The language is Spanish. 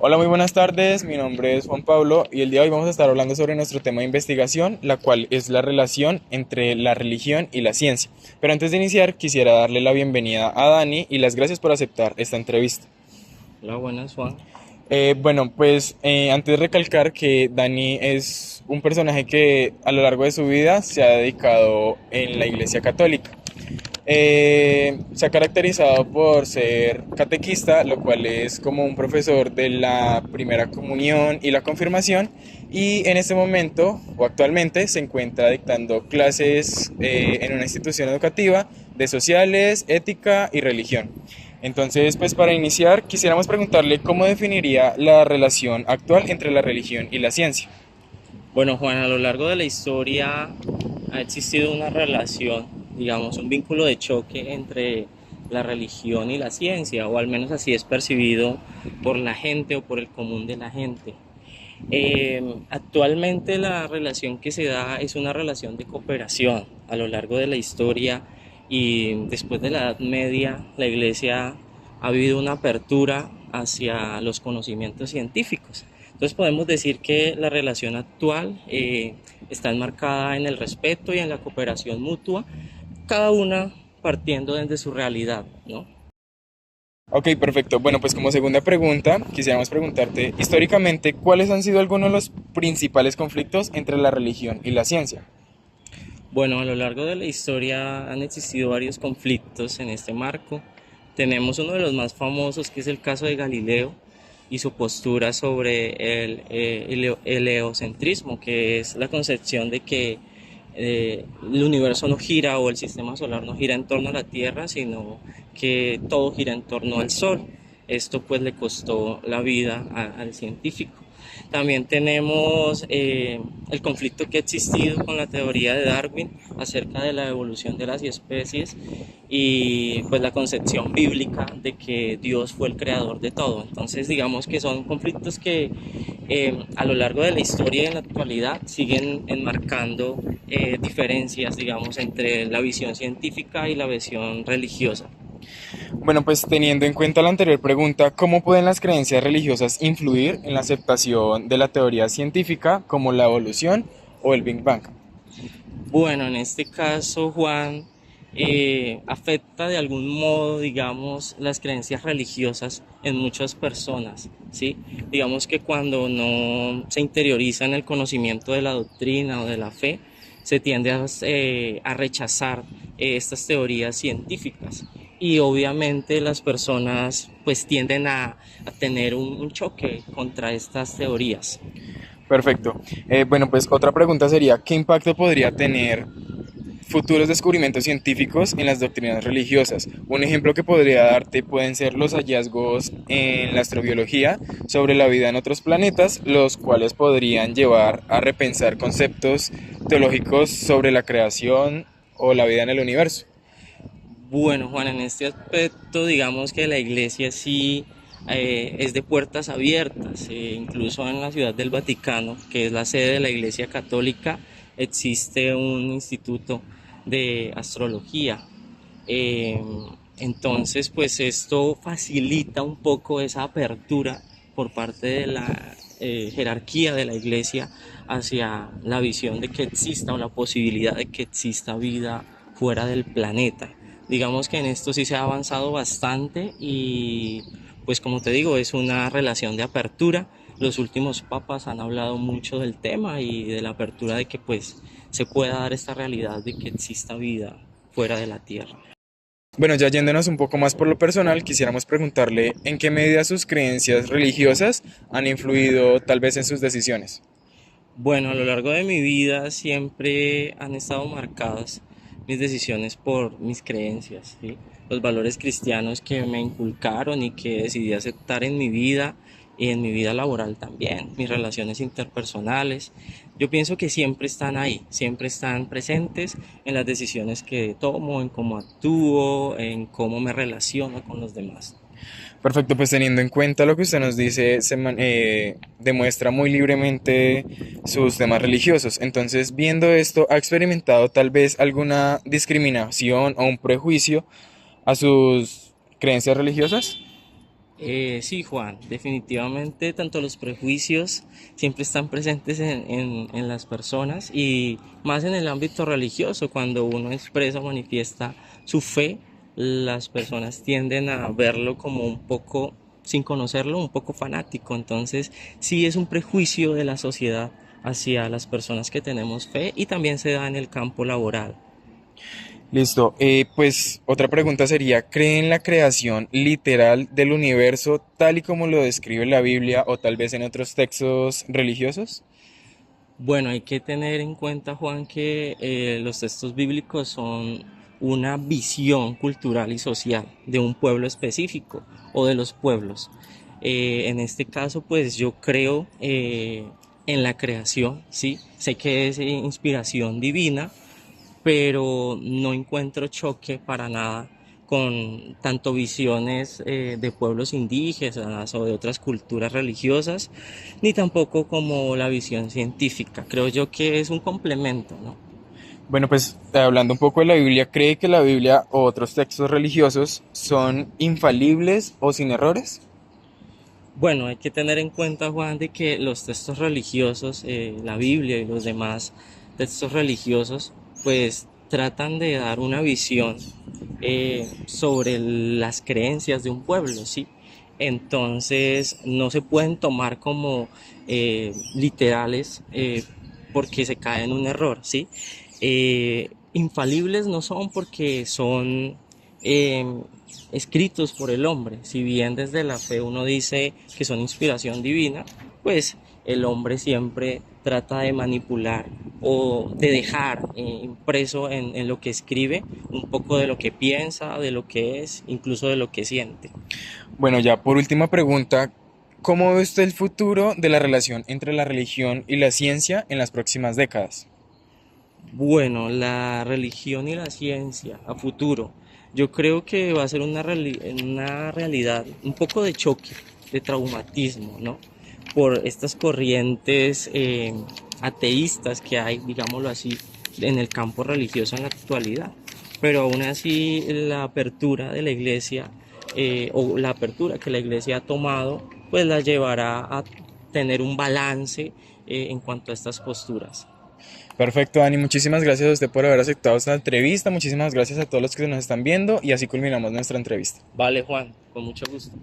Hola, muy buenas tardes. Mi nombre es Juan Pablo y el día de hoy vamos a estar hablando sobre nuestro tema de investigación, la cual es la relación entre la religión y la ciencia. Pero antes de iniciar, quisiera darle la bienvenida a Dani y las gracias por aceptar esta entrevista. Hola, buenas, Juan. Antes de recalcar que Dani es un personaje que a lo largo de su vida se ha dedicado en la Iglesia Católica. Se ha caracterizado por ser catequista, lo cual es como un profesor de la primera comunión y la confirmación, y en este momento o actualmente se encuentra dictando clases en una institución educativa de sociales, ética y religión. Entonces, pues para iniciar, quisiéramos preguntarle cómo definiría la relación actual entre la religión y la ciencia. Bueno, Juan, a lo largo de la historia ha existido una relación, digamos, un vínculo de choque entre la religión y la ciencia, o al menos así es percibido por la gente o por el común de la gente. Actualmente la relación que se da es una relación de cooperación. A lo largo de la historia y después de la Edad Media, la Iglesia ha habido una apertura hacia los conocimientos científicos. Entonces podemos decir que la relación actual está enmarcada en el respeto y en la cooperación mutua, cada una partiendo desde su realidad, ¿no? Ok, perfecto. Bueno, pues como segunda pregunta, quisiéramos preguntarte, históricamente, ¿cuáles han sido algunos de los principales conflictos entre la religión y la ciencia? Bueno, a lo largo de la historia han existido varios conflictos en este marco. Tenemos uno de los más famosos, que es el caso de Galileo y su postura sobre el heliocentrismo, que es la concepción de que el universo no gira o el sistema solar no gira en torno a la Tierra, sino que todo gira en torno al Sol. Esto pues le costó la vida al científico. También tenemos el conflicto que ha existido con la teoría de Darwin acerca de la evolución de las especies y pues la concepción bíblica de que Dios fue el creador de todo. Entonces digamos que son conflictos que a lo largo de la historia y en la actualidad siguen enmarcando diferencias, digamos, entre la visión científica y la visión religiosa. Bueno, pues teniendo en cuenta la anterior pregunta, ¿cómo pueden las creencias religiosas influir en la aceptación de la teoría científica como la evolución o el Big Bang? Bueno, en este caso, Juan, afecta de algún modo, digamos, las creencias religiosas en muchas personas, ¿sí? Digamos que cuando no se interioriza en el conocimiento de la doctrina o de la fe, se tiende a rechazar estas teorías científicas. Y obviamente las personas pues tienden a tener un choque contra estas teorías. Perfecto. Bueno, pues otra pregunta sería, ¿qué impacto podría tener futuros descubrimientos científicos en las doctrinas religiosas? Un ejemplo que podría darte pueden ser los hallazgos en la astrobiología sobre la vida en otros planetas, los cuales podrían llevar a repensar conceptos teológicos sobre la creación o la vida en el universo. Bueno, Juan, en este aspecto, digamos que la iglesia sí es de puertas abiertas. Incluso en la Ciudad del Vaticano, que es la sede de la Iglesia Católica, existe un instituto de astrología. Eh, entonces, pues esto facilita un poco esa apertura por parte de la jerarquía de la iglesia hacia la visión de que exista o la posibilidad de que exista vida fuera del planeta. Digamos que en esto sí se ha avanzado bastante y pues como te digo, es una relación de apertura. Los últimos papas han hablado mucho del tema y de la apertura de que pues se pueda dar esta realidad de que exista vida fuera de la Tierra. Bueno, ya yéndonos un poco más por lo personal, quisiéramos preguntarle en qué medida sus creencias religiosas han influido tal vez en sus decisiones. Bueno, a lo largo de mi vida siempre han estado marcadas mis decisiones por mis creencias, ¿sí? Los valores cristianos que me inculcaron y que decidí aceptar en mi vida y en mi vida laboral también, mis relaciones interpersonales. Yo pienso que siempre están ahí, siempre están presentes en las decisiones que tomo, en cómo actúo, en cómo me relaciono con los demás. Perfecto, pues teniendo en cuenta lo que usted nos dice, demuestra muy libremente sus temas religiosos. Entonces, viendo esto, ¿ha experimentado tal vez alguna discriminación o un prejuicio a sus creencias religiosas? Sí, Juan, definitivamente tanto los prejuicios siempre están presentes en las personas y más en el ámbito religioso, cuando uno expresa o manifiesta su fe, las personas tienden a verlo como un poco, sin conocerlo, un poco fanático. Entonces, sí es un prejuicio de la sociedad hacia las personas que tenemos fe y también se da en el campo laboral. Listo. Pues otra pregunta sería, ¿cree en la creación literal del universo tal y como lo describe la Biblia o tal vez en otros textos religiosos? Bueno, hay que tener en cuenta, Juan, que los textos bíblicos son una visión cultural y social de un pueblo específico o de los pueblos. En este caso, pues yo creo en la creación, ¿sí? Sé que es inspiración divina, pero no encuentro choque para nada con tanto visiones de pueblos indígenas o de otras culturas religiosas, ni tampoco como la visión científica. Creo yo que es un complemento, ¿no? Bueno, pues hablando un poco de la Biblia, ¿cree que la Biblia o otros textos religiosos son infalibles o sin errores? Bueno, hay que tener en cuenta, Juan, de que los textos religiosos, la Biblia y los demás textos religiosos, pues tratan de dar una visión sobre las creencias de un pueblo, ¿sí? Entonces, no se pueden tomar como literales porque se cae en un error, ¿sí? Infalibles no son porque son eh, escritos por el hombre. Si bien desde la fe uno dice que son inspiración divina, pues el hombre siempre trata de manipular o de dejar impreso en lo que escribe un poco de lo que piensa, de lo que es, incluso de lo que siente. Bueno, ya por última pregunta, ¿cómo ve usted el futuro de la relación entre la religión y la ciencia en las próximas décadas? Bueno, la religión y la ciencia a futuro, yo creo que va a ser una realidad, un poco de choque, de traumatismo, ¿no? Por estas corrientes ateístas que hay, digámoslo así, en el campo religioso en la actualidad. Pero aún así la apertura de la iglesia o la apertura que la iglesia ha tomado, pues la llevará a tener un balance en cuanto a estas posturas. Perfecto, Dani, muchísimas gracias a usted por haber aceptado esta entrevista, muchísimas gracias a todos los que nos están viendo y así culminamos nuestra entrevista. Vale, Juan, con mucho gusto.